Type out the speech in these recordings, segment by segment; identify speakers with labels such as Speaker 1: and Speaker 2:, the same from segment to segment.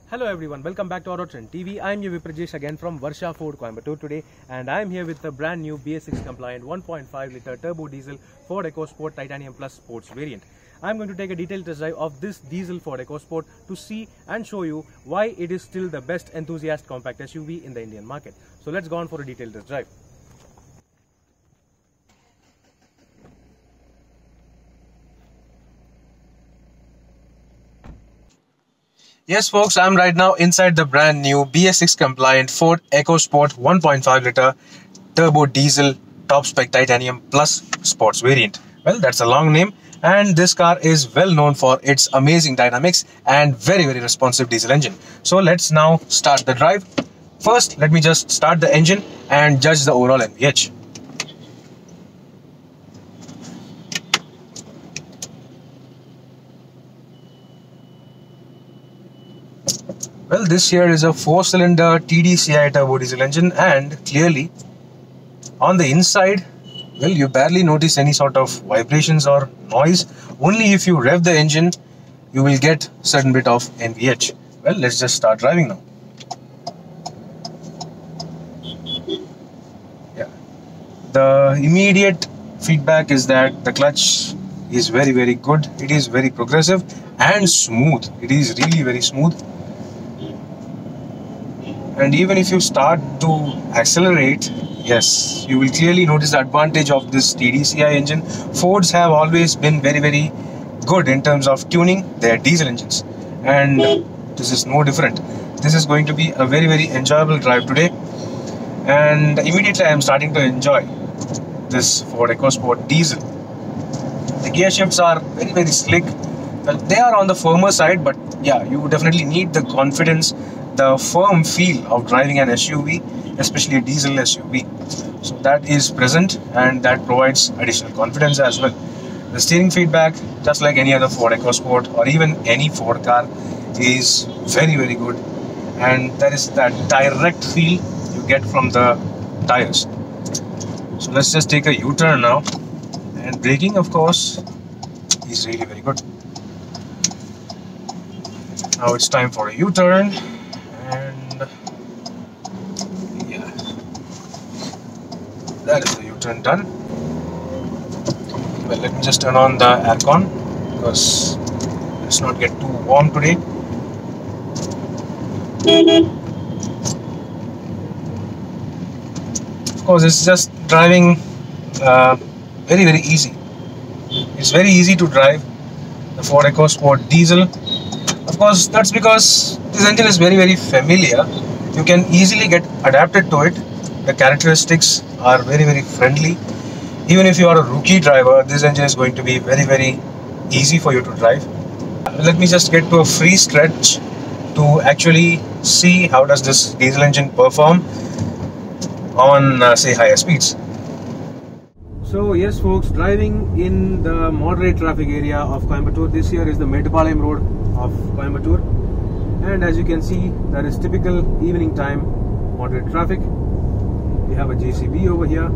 Speaker 1: Hello everyone, welcome back to Autotrend TV. I am your Viprajesh again from Varsha Ford Coimbatore today, and I am here with the brand new BS6 compliant 1.5 litre turbo diesel Ford EcoSport Titanium Plus Sports variant. I am going to take a detailed test drive of this diesel Ford EcoSport to see and show you why it is still the best enthusiast compact SUV in the Indian market. So let's go on for a detailed test drive. Yes folks, I'm right now inside the brand new BS6 compliant Ford EcoSport 1.5 litre turbo diesel top spec titanium plus sports variant. Well, that's a long name, and this car is well known for its amazing dynamics and very responsive diesel engine. So let's now start the drive. First, let me just start the engine and judge the overall NVH. Well, this here is a 4-cylinder TDCI turbo diesel engine, and clearly on the inside, well, you barely notice any sort of vibrations or noise. Only if you rev the engine, you will get certain bit of NVH. Well, let's just start driving now. Yeah, the immediate feedback is that the clutch is very good. It is very progressive and smooth. It is really very smooth. And even if you start to accelerate, yes, you will clearly notice the advantage of this TDCI engine. Fords have always been very good in terms of tuning their diesel engines, and this is no different. This is going to be a very enjoyable drive today, and immediately I am starting to enjoy this Ford EcoSport diesel. The gear shifts are very slick. Well, they are on the firmer side, but yeah, you definitely need the confidence, the firm feel of driving an SUV, especially a diesel SUV. So that is present, and that provides additional confidence as well. The steering feedback, just like any other Ford EcoSport or even any Ford car, is very good, and that is that direct feel you get from the tires. So let's just take a U-turn now, and braking, of course, is really very good. Now it's time for a U-turn. And yeah, that is the U-turn done. Well, let me just turn on the aircon because let's not get too warm today. Of course, it's just driving very easy. It's very easy to drive the Ford EcoSport diesel. Of course, that's because this engine is very familiar. You can easily get adapted to it. The characteristics are very friendly. Even if you are a rookie driver, this engine is going to be very easy for you to drive. Let me just get to a free stretch to actually see how does this diesel engine perform on say higher speeds. So yes folks, driving in the moderate traffic area of Coimbatore. This here is the Metupalayam road of Coimbatore, and as you can see, that is typical evening time moderate traffic. We have a JCB over here,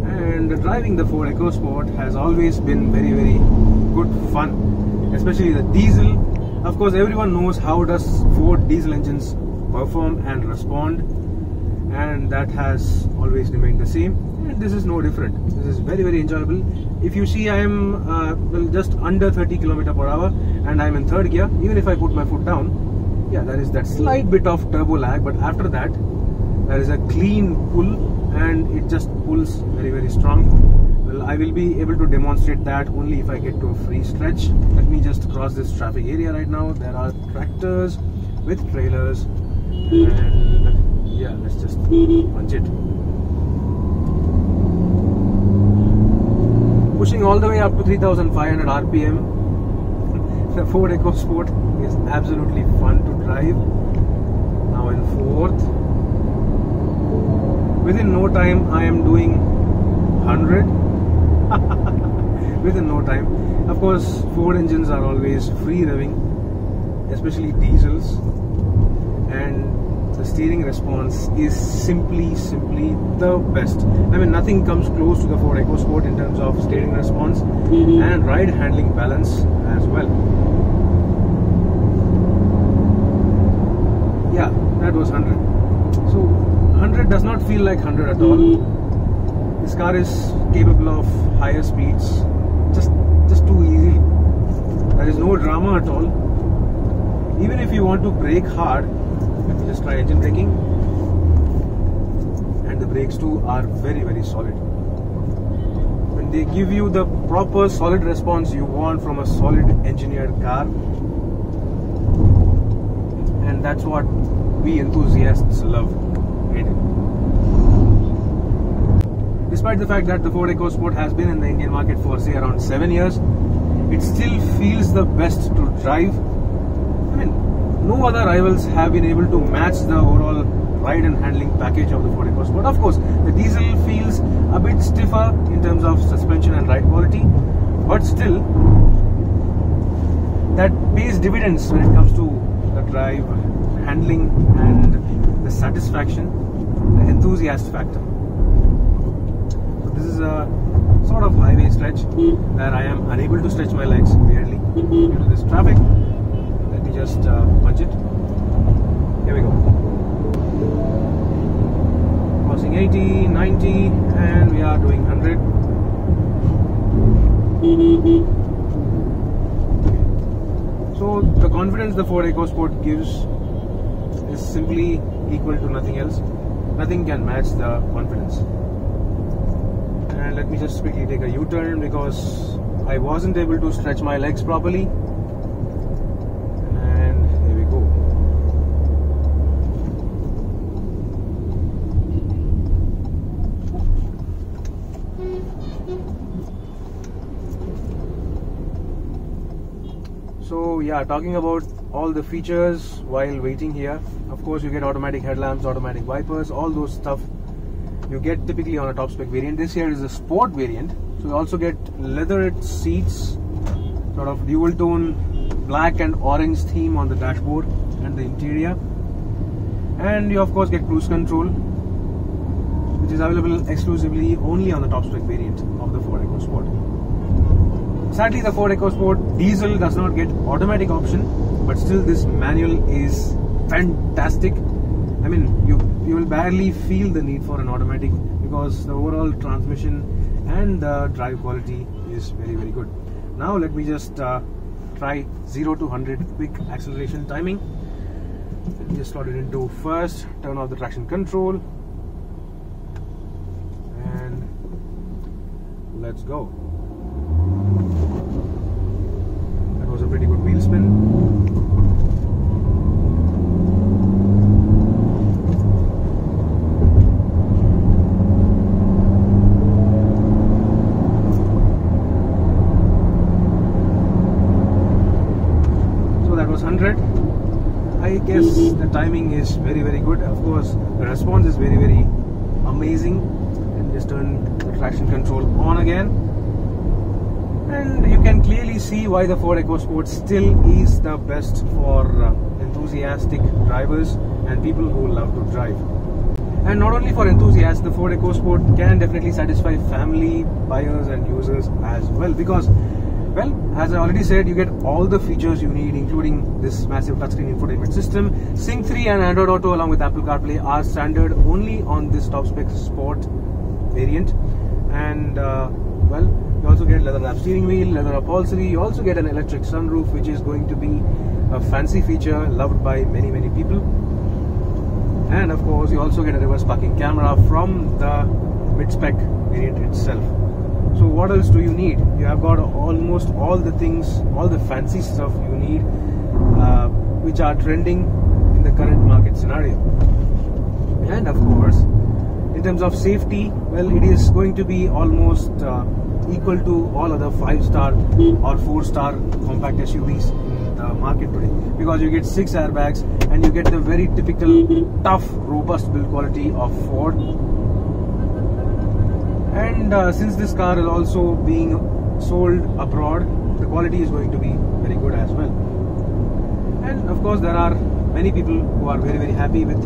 Speaker 1: and driving the Ford EcoSport has always been very good fun, especially the diesel. Of course, everyone knows how does Ford diesel engines perform and respond, and that has always remained the same, and this is no different. This is very enjoyable. If you see, I am well, just under 30 km/h, and I am in third gear. Even if I put my foot down, yeah, there is that slight bit of turbo lag, but after that there is a clean pull, and it just pulls very strong. Well, I will be able to demonstrate that only if I get to a free stretch. Let me just cross this traffic area right now. There are tractors with trailers, and yeah, let's just punch it. Pushing all the way up to 3500 RPM. The Ford EcoSport is absolutely fun to drive. Now in fourth. Within no time I am doing 100. Within no time. Of course, Ford engines are always free revving, especially diesels, and the steering response is simply the best. I mean, nothing comes close to the Ford EcoSport in terms of steering response and ride handling balance as well. that was 100. So 100 does not feel like 100 at all. This car is capable of higher speeds, just too easy. There is no drama at all. Even if you want to brake hard, let me just try engine braking, and the brakes too are very, very solid. When they give you the proper solid response you want from a solid engineered car, and that's what we enthusiasts love. Despite the fact that the Ford EcoSport has been in the Indian market for say around 7 years, it still feels the best to drive. I mean, no other rivals have been able to match the overall ride and handling package of the Ford EcoSport. Of course, the diesel feels a bit stiffer in terms of suspension and ride quality, but still, that pays dividends when it comes to the drive, handling, and the satisfaction, the enthusiast factor. This is a sort of highway stretch where I am unable to stretch my legs weirdly due to this traffic. Let me just punch it. Here we go. Crossing 80, 90, and we are doing 100. So the confidence the Ford EcoSport gives is simply equal to nothing else. Nothing can match the confidence. And let me just quickly take a U-turn because I wasn't able to stretch my legs properly. And here we go. So yeah, talking about all the features while waiting here. Of course, you get automatic headlamps, automatic wipers, all those stuff you get typically on a top spec variant. This here is a sport variant, so you also get leatherette seats, sort of dual tone black and orange theme on the dashboard and the interior, and you of course get cruise control, which is available exclusively only on the top spec variant of the Ford EcoSport. Sadly, the Ford EcoSport diesel does not get automatic option, but still this manual is fantastic. I mean, you will barely feel the need for an automatic because the overall transmission and the drive quality is very, very good. Now let me just try 0 to 100 quick acceleration timing. Let me just slot it into first, turn off the traction control, and let's go. That was a pretty good wheel spin. That was 100. I guess the timing is very, very good. Of course, the response is very, very amazing. And just turn the traction control on again, and you can clearly see why the Ford EcoSport still is the best for enthusiastic drivers and people who love to drive. And not only for enthusiasts, the Ford EcoSport can definitely satisfy family buyers and users as well, because, well, as I already said, you get all the features you need, including this massive touchscreen infotainment system. Sync 3 and Android Auto along with Apple CarPlay are standard only on this top spec Sport variant. And well, you also get leather wrap steering wheel, leather upholstery. You also get an electric sunroof, which is going to be a fancy feature loved by many, many people. And of course, you also get a reverse parking camera from the mid-spec variant itself. So what else do you need? You have got almost all the things, all the fancy stuff you need, which are trending in the current market scenario. And of course, in terms of safety, well, it is going to be almost equal to all other 5-star or 4-star compact SUVs in the market today, because you get 6 airbags and you get the very typical tough, robust build quality of Ford. And since this car is also being sold abroad, the quality is going to be very good as well. And of course, there are many people who are very, very happy with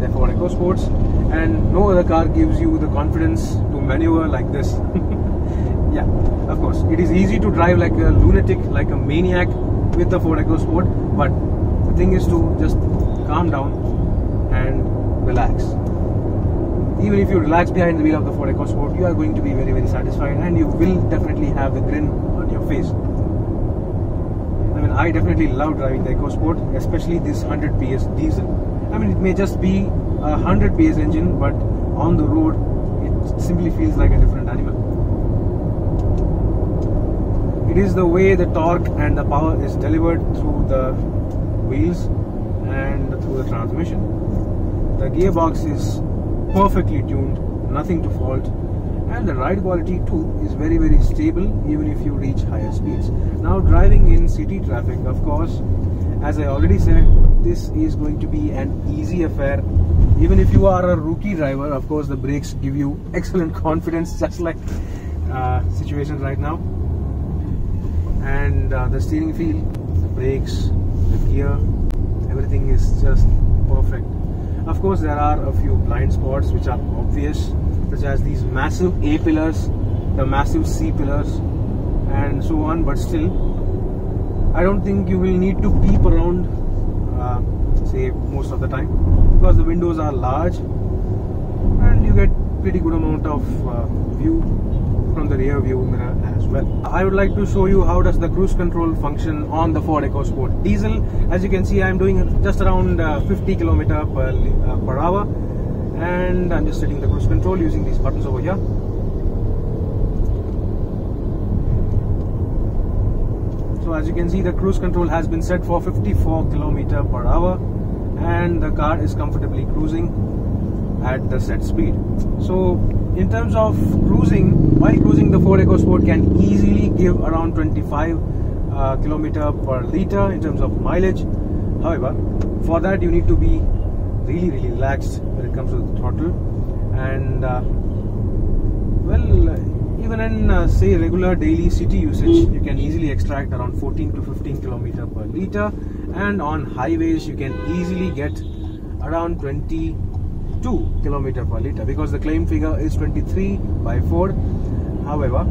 Speaker 1: their Ford EcoSports, and no other car gives you the confidence to maneuver like this. Yeah, of course, it is easy to drive like a lunatic, like a maniac with the Ford EcoSport, but the thing is to just calm down, and relax. Even if you relax behind the wheel of the Ford EcoSport, you are going to be very, very satisfied, and you will definitely have the grin on your face. I mean, I definitely love driving the EcoSport, especially this 100 PS diesel. I mean, it may just be a 100 PS engine, but on the road, it simply feels like a different animal. It is the way the torque and the power is delivered through the wheels and through the transmission. The gearbox is perfectly tuned, nothing to fault, and the ride quality too is very, very stable even if you reach higher speeds. Now, driving in city traffic, of course, as I already said, this is going to be an easy affair. Even if you are a rookie driver, of course the brakes give you excellent confidence, just like situation right now. And the steering feel, the brakes, the gear, everything is just perfect. Of course, there are a few blind spots which are obvious, such as these massive A pillars, the massive C pillars, and so on. But still, I don't think you will need to peep around, say, most of the time, because the windows are large and you get pretty good amount of view from the rear view mirror as well. I would like to show you how does the cruise control function on the Ford EcoSport diesel. As you can see, I am doing just around 50 km per hour, and I'm just setting the cruise control using these buttons over here. So as you can see, the cruise control has been set for 54 km per hour, and the car is comfortably cruising at the set speed. So in terms of cruising, while cruising, the Ford EcoSport can easily give around 25 km per liter in terms of mileage. However, for that you need to be really, really relaxed when it comes to the throttle, and well, even in say regular daily city usage, you can easily extract around 14 to 15 km per liter, and on highways you can easily get around 22 km per liter, because the claim figure is 23 by Ford. However,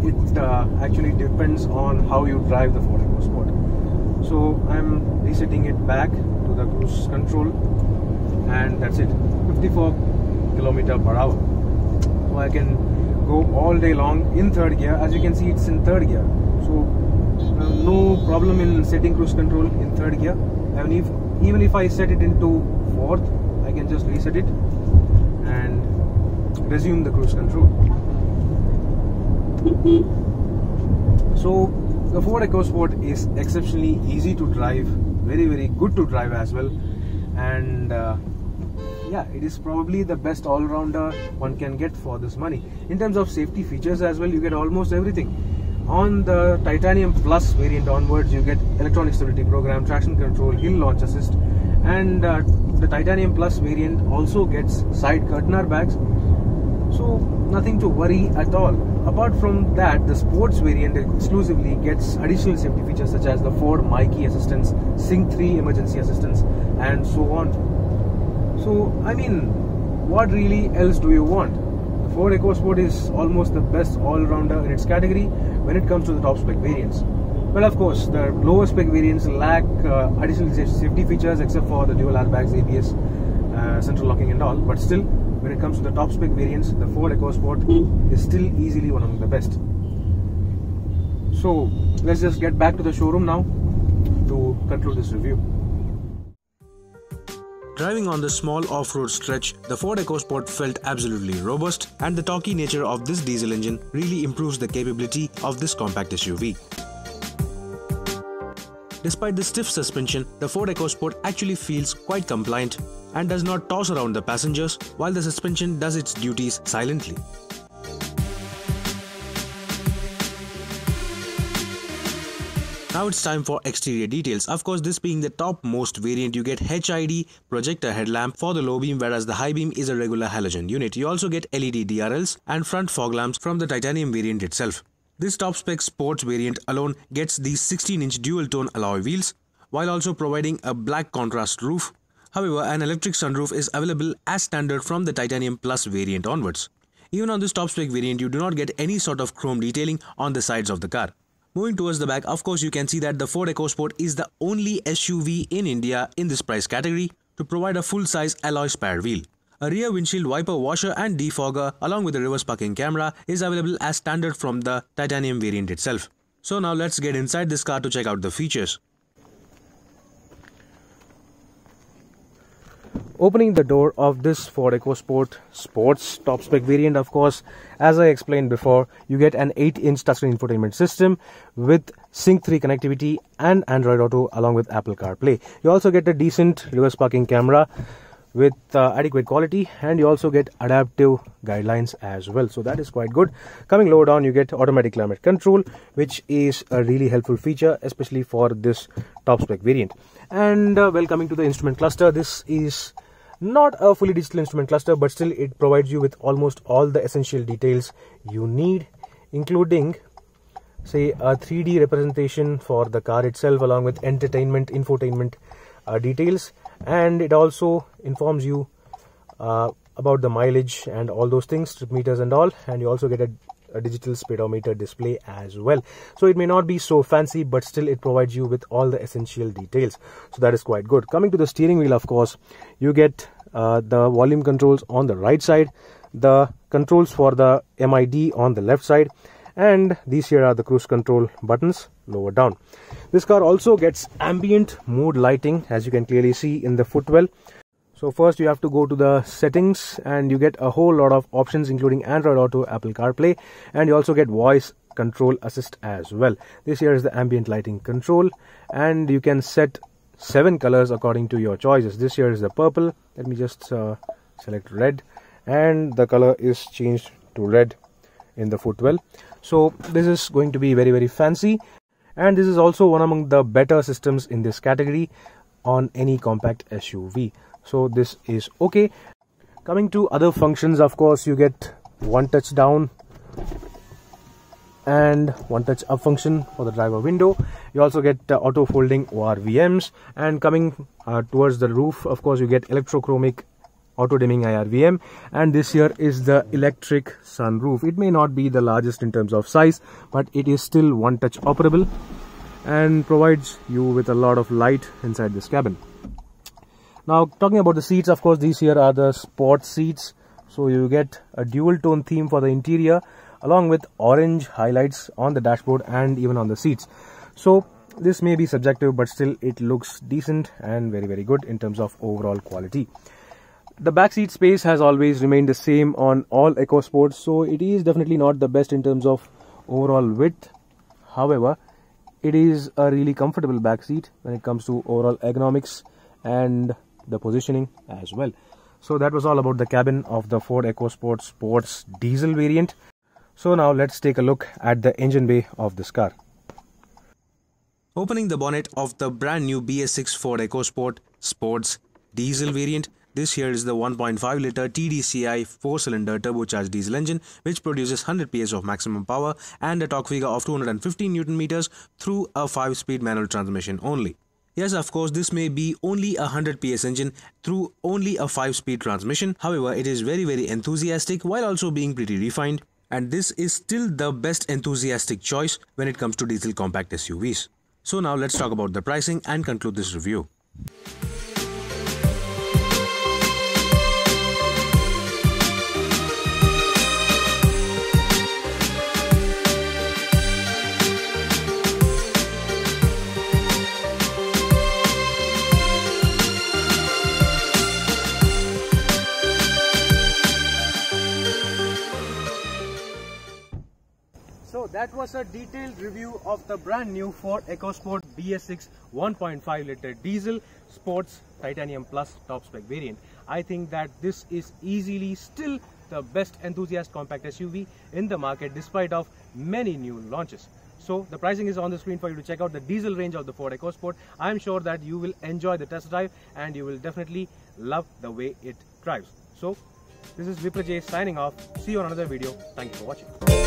Speaker 1: it actually depends on how you drive the Ford EcoSport. So I'm resetting it back to the cruise control, and that's it, 54 km per hour. So I can go all day long in third gear. As you can see, it's in third gear, so no problem in setting cruise control in third gear. And even if I set it into fourth, I can just reset it and resume the cruise control. So the Ford EcoSport is exceptionally easy to drive, very, very good to drive as well, and yeah, it is probably the best all-rounder one can get for this money. In terms of safety features as well, you get almost everything. On the Titanium Plus variant onwards, you get electronic stability program, traction control, hill launch assist, and the Titanium Plus variant also gets side curtain airbags, so nothing to worry at all. Apart from that, the sports variant exclusively gets additional safety features such as the Ford Mikey assistance, Sync 3 emergency assistance, and so on. So I mean, what really else do you want? The Ford EcoSport is almost the best all-rounder in its category when it comes to the top spec variants. Well, of course, the lower spec variants lack additional safety features except for the dual airbags, ABS, central locking and all, but still, when it comes to the top spec variants, the Ford EcoSport is still easily one of the best. So let's just get back to the showroom now to conclude this review.
Speaker 2: Driving on the small off-road stretch, the Ford EcoSport felt absolutely robust, and the torquey nature of this diesel engine really improves the capability of this compact SUV. Despite the stiff suspension, the Ford EcoSport actually feels quite compliant and does not toss around the passengers, while the suspension does its duties silently. Now it's time for exterior details. Of course, this being the topmost variant, you get HID projector headlamp for the low beam, whereas the high beam is a regular halogen unit. You also get LED DRLs and front fog lamps from the titanium variant itself. This top spec sports variant alone gets these 16-inch dual tone alloy wheels, while also providing a black contrast roof. However, an electric sunroof is available as standard from the Titanium Plus variant onwards. Even on this top spec variant, you do not get any sort of chrome detailing on the sides of the car. Moving towards the back, of course, you can see that the Ford EcoSport is the only SUV in India in this price category, to provide a full-size alloy spare wheel. A rear windshield wiper washer and defogger along with a reverse parking camera is available as standard from the titanium variant itself. So now let's get inside this car to check out the features. Opening the door of this Ford EcoSport Sports top spec variant, of course, as I explained before, you get an 8-inch touchscreen infotainment system with Sync 3 connectivity and Android Auto along with Apple CarPlay. You also get a decent reverse parking camera with adequate quality, and you also get adaptive guidelines as well, so that is quite good. Coming lower down, you get automatic climate control, which is a really helpful feature, especially for this top spec variant. And well, coming to the instrument cluster, this is not a fully digital instrument cluster, but still it provides you with almost all the essential details you need, including say a 3D representation for the car itself along with entertainment, infotainment details, and it also informs you about the mileage and all those things, trip meters and all, and you also get a digital speedometer display as well. So it may not be so fancy, but still it provides you with all the essential details, so that is quite good. Coming to the steering wheel, of course, you get the volume controls on the right side, the controls for the MID on the left side, and these here are the cruise control buttons lower down. This car also gets ambient mode lighting, as you can clearly see in the footwell. So first you have to go to the settings and you get a whole lot of options, including Android Auto, Apple CarPlay, and you also get voice control assist as well. This here is the ambient lighting control, and you can set 7 colors according to your choices. This here is the purple. Let me just select red, and the color is changed to red in the footwell. So this is going to be very, very fancy, and this is also one among the better systems in this category on any compact SUV. So this is okay. Coming to other functions, of course, you get one touch down and one touch up function for the driver window. You also get auto folding ORVMs, and coming towards the roof, of course, you get electrochromic auto dimming IRVM, and this here is the electric sunroof. It may not be the largest in terms of size, but it is still one touch operable and provides you with a lot of light inside this cabin. Now, talking about the seats, of course, these here are the sport seats. So you get a dual tone theme for the interior along with orange highlights on the dashboard and even on the seats. So this may be subjective, but still it looks decent and very, very good in terms of overall quality. The backseat space has always remained the same on all EcoSports, so it is definitely not the best in terms of overall width. However, it is a really comfortable backseat when it comes to overall ergonomics and the positioning as well. So that was all about the cabin of the Ford EcoSport Sports diesel variant. So now let's take a look at the engine bay of this car. Opening the bonnet of the brand new BS6 Ford EcoSport Sports diesel variant, this here is the 1.5 liter TDCI 4-cylinder turbocharged diesel engine, which produces 100 PS of maximum power and a torque figure of 215 Nm through a 5-speed manual transmission only. Yes, of course, this may be only a 100 PS engine through only a 5-speed transmission. However, it is very, very enthusiastic while also being pretty refined. And this is still the best enthusiastic choice when it comes to diesel compact SUVs. So now let's talk about the pricing and conclude this review. So that was a detailed review of the brand new Ford EcoSport BS6 1.5 liter diesel sports titanium plus top spec variant. I think that this is easily still the best enthusiast compact SUV in the market despite of many new launches. So the pricing is on the screen for you to check out the diesel range of the Ford EcoSport. I am sure that you will enjoy the test drive and you will definitely love the way it drives. So this is Viprajay signing off. See you on another video. Thank you for watching.